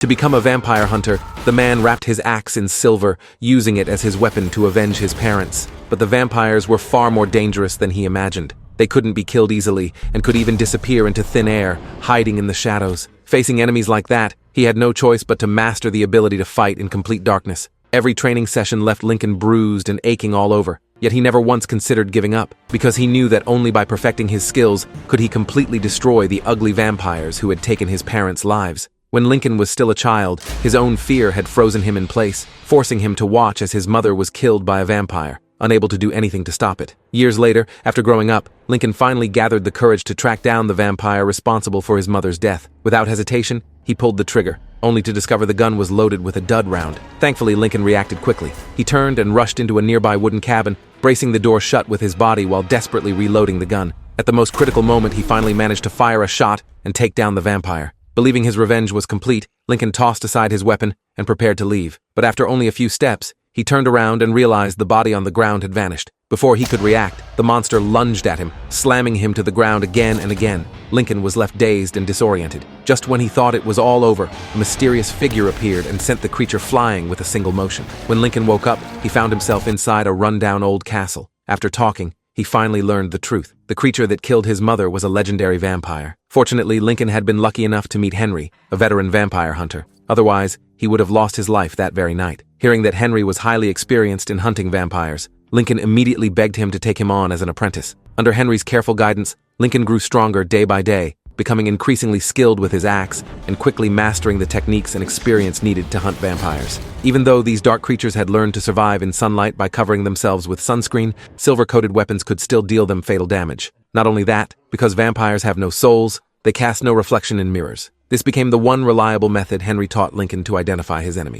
To become a vampire hunter, the man wrapped his axe in silver, using it as his weapon to avenge his parents. But the vampires were far more dangerous than he imagined. They couldn't be killed easily, and could even disappear into thin air, hiding in the shadows. Facing enemies like that, he had no choice but to master the ability to fight in complete darkness. Every training session left Lincoln bruised and aching all over, yet he never once considered giving up, because he knew that only by perfecting his skills could he completely destroy the ugly vampires who had taken his parents' lives. When Lincoln was still a child, his own fear had frozen him in place, forcing him to watch as his mother was killed by a vampire, unable to do anything to stop it. Years later, after growing up, Lincoln finally gathered the courage to track down the vampire responsible for his mother's death. Without hesitation, he pulled the trigger, only to discover the gun was loaded with a dud round. Thankfully, Lincoln reacted quickly. He turned and rushed into a nearby wooden cabin, bracing the door shut with his body while desperately reloading the gun. At the most critical moment, he finally managed to fire a shot and take down the vampire. Believing his revenge was complete, Lincoln tossed aside his weapon and prepared to leave. But after only a few steps, he turned around and realized the body on the ground had vanished. Before he could react, the monster lunged at him, slamming him to the ground again and again. Lincoln was left dazed and disoriented. Just when he thought it was all over, a mysterious figure appeared and sent the creature flying with a single motion. When Lincoln woke up, he found himself inside a rundown old castle. After talking, he finally learned the truth. The creature that killed his mother was a legendary vampire. Fortunately, Lincoln had been lucky enough to meet Henry, a veteran vampire hunter. Otherwise, he would have lost his life that very night. Hearing that Henry was highly experienced in hunting vampires, Lincoln immediately begged him to take him on as an apprentice. Under Henry's careful guidance, Lincoln grew stronger day by day, becoming increasingly skilled with his axe and quickly mastering the techniques and experience needed to hunt vampires. Even though these dark creatures had learned to survive in sunlight by covering themselves with sunscreen, silver-coated weapons could still deal them fatal damage. Not only that, because vampires have no souls, they cast no reflection in mirrors. This became the one reliable method Henry taught Lincoln to identify his enemies.